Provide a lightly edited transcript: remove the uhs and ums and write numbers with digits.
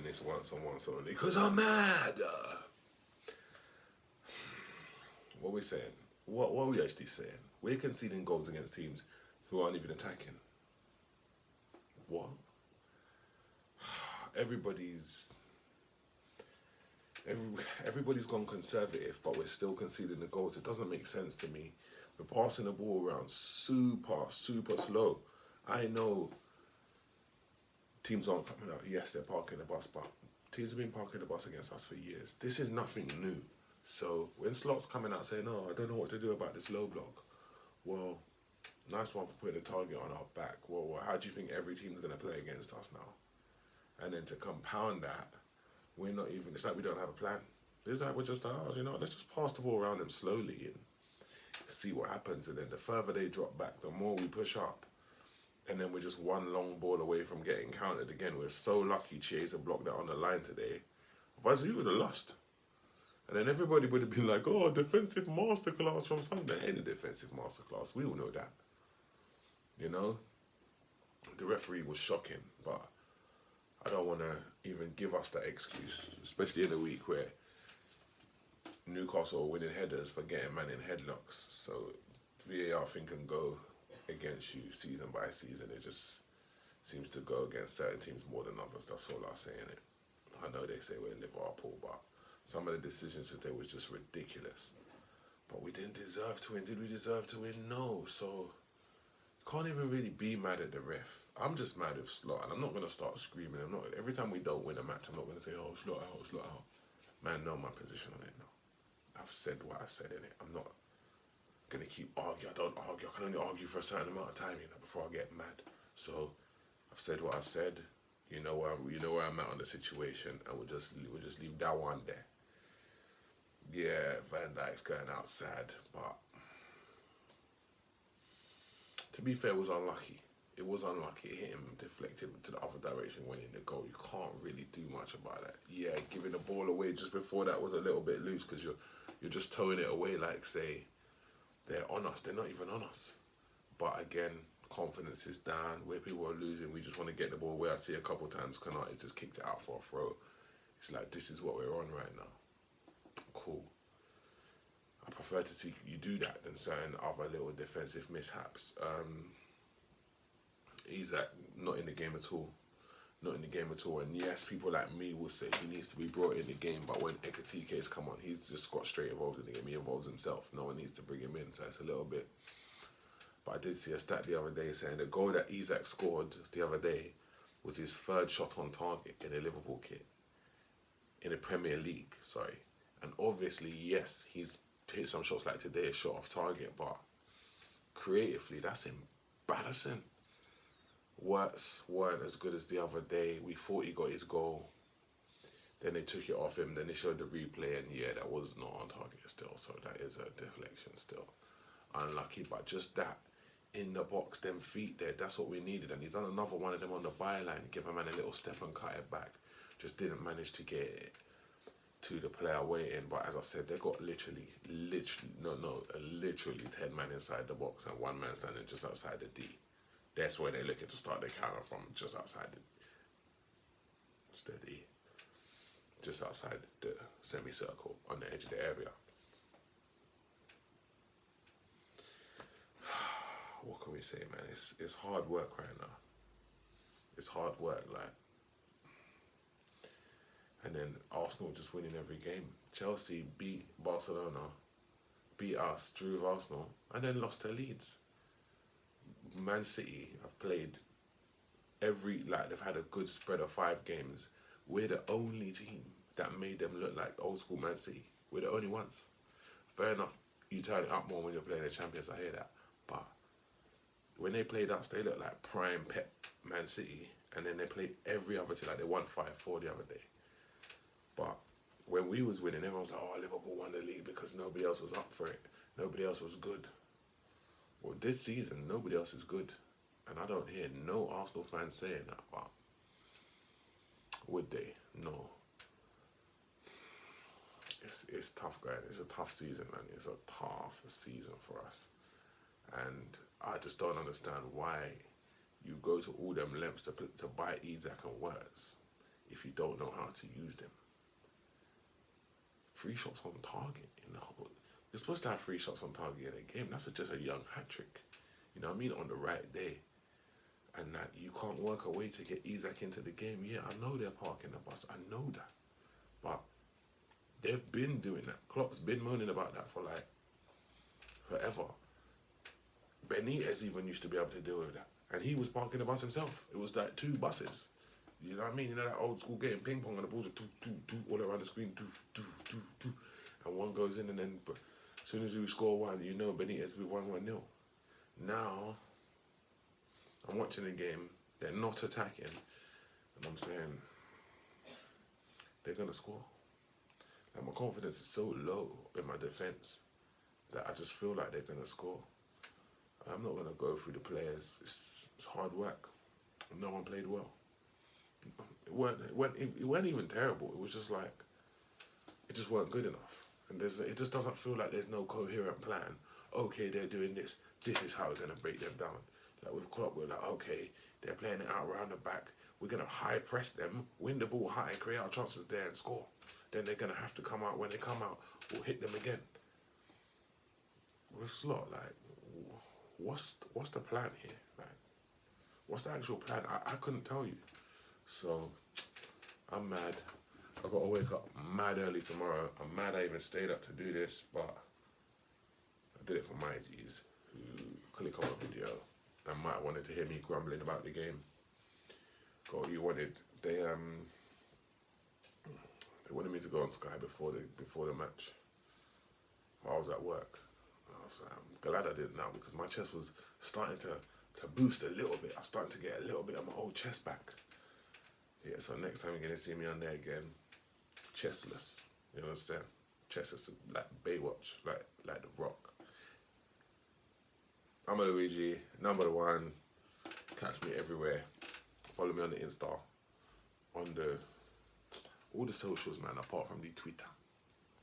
this once and once only because I'm mad. What are we saying? What are we actually saying? We're conceding goals against teams who aren't even attacking. What? Everybody's everybody's gone conservative, but we're still conceding the goals. It doesn't make sense to me. We're passing the ball around super slow. I know teams aren't coming out. Yes, they're parking the bus, but teams have been parking the bus against us for years. This is nothing new. So when Slot's coming out saying, "No, I don't know what to do about this low block," well, nice one for putting a target on our back. Well, how do you think every team's going to play against us now? And then to compound that, we're not even, it's like we don't have a plan. It's like we're just, let's just pass the ball around them slowly and see what happens. And then the further they drop back, the more we push up. And then we're just one long ball away from getting countered again. We're so lucky Chiesa blocked that on the line today. Otherwise, we would have lost. And then everybody would have been like, oh, defensive masterclass from Sunderland. Ain't a defensive masterclass. We all know that. You know? The referee was shocking, but I don't want to even give us that excuse, especially in a week where Newcastle are winning headers for getting man in headlocks. So VAR thing can go against you season by season. It just seems to go against certain teams more than others. That's all I'm saying. It. I know they say we're Liverpool, but some of the decisions today was just ridiculous. But we didn't deserve to win. Did we deserve to win? No. So can't even really be mad at the ref. I'm just mad with Slot, and I'm not gonna start screaming. I'm not. Every time we don't win a match, I'm not gonna say, "Oh, Slot out, Slot out." Man, know my position on it now. I've said what I said in it. I'm not gonna keep arguing. I don't argue. I can only argue for a certain amount of time, before I get mad. So I've said what I said. You know where I'm at on the situation, and we'll just leave that one there. Yeah, Van Dijk's going out sad, but to be fair, it was unlucky. It was unlucky. It hit him, deflected to the other direction, went in the goal. You can't really do much about that. Yeah, giving the ball away just before that was a little bit loose because you're just towing it away like, say, they're on us. They're not even on us. But again, confidence is down. Where people are losing, we just want to get the ball away. I see a couple of times Konate just kicked it out for a throw. It's like, this is what we're on right now. Cool. I prefer to see you do that than certain other little defensive mishaps. Isak not in the game at all. Not in the game at all. And yes, people like me will say he needs to be brought in the game, but when Ekatike's come on, he's just got straight involved in the game. He involves himself. No one needs to bring him in, so it's a little bit. But I did see a stat the other day saying the goal that Isak scored the other day was his third shot on target in a Liverpool kit. In the Premier League, sorry. And obviously, yes, he's hit some shots like today, a shot off target, but creatively, that's embarrassing. Works weren't as good as the other day. We thought he got his goal. Then they took it off him. Then they showed the replay, and yeah, that was not on target still. So that is a deflection still. Unlucky, but just that in the box, them feet there, that's what we needed. And he's done another one of them on the byline, give a man a little step and cut it back. Just didn't manage to get it to the player waiting. But as I said, they got literally 10 men inside the box and one man standing just outside the D. That's where they're looking to start their counter from, just outside just outside the semicircle on the edge of the area. What can we say, man? It's hard work right now. It's hard work, like. And then Arsenal just winning every game. Chelsea beat Barcelona, beat us, drew with Arsenal, and then lost to Leeds. Man City have played they've had a good spread of 5 games. We're the only team that made them look like old school Man City. We're the only ones. Fair enough, you turn it up more when you're playing the champions, I hear that. But when they played us, they looked like prime Pep Man City. And then they played every other team, like they won 5-4 the other day. But when we was winning, everyone was like, oh, Liverpool won the league because nobody else was up for it. Nobody else was good. Well, this season, nobody else is good. And I don't hear no Arsenal fans saying that, but would they? No. It's tough going. It's a tough season, man. It's a tough season for us. And I just don't understand why you go to all them lengths to buy Isak and Words. if you don't know how to use them. 3 shots on target in the whole. You're supposed to have 3 shots on target in a game. That's just a young hat trick. You know what I mean? On the right day. And that you can't work a way to get Isak into the game. Yeah, I know they're parking the bus. I know that. But they've been doing that. Klopp's been moaning about that for like forever. Benitez even used to be able to deal with that. And he was parking the bus himself. It was like 2 buses. You know what I mean? You know that old school game, ping pong, and the balls are all around the screen, and one goes in, and then as soon as you score one, you know Benitez with 1-0. Now, I'm watching the game, they're not attacking, and I'm saying, they're going to score. And my confidence is so low in my defence that I just feel like they're going to score. I'm not going to go through the players. It's hard work. No one played well. It weren't even terrible. It was just like, it just weren't good enough. And it just doesn't feel like there's no coherent plan. Okay, they're doing this. This is how we're going to break them down. Like with Klopp, we're like, okay, they're playing it out around the back. We're going to high press them, win the ball high, create our chances there and score. Then they're going to have to come out. When they come out, we'll hit them again. With Slot, like, what's the plan here? Like, what's the actual plan? I couldn't tell you. So, I'm mad. I've got to wake up mad early tomorrow. I'm mad I even stayed up to do this, but I did it for my G's who click on my video and might have wanted to hear me grumbling about the game. Got what you wanted. They wanted me to go on Sky before the match. I was at work. I'm glad I did now because my chest was starting to boost a little bit. I was starting to get a little bit of my old chest back. Yeah, so next time you're going to see me on there again, chestless. You understand? Chestless, like Baywatch, like The Rock. I'm Luigi, number 1. Catch me everywhere. Follow me on the Insta, on all the socials, man, apart from the Twitter.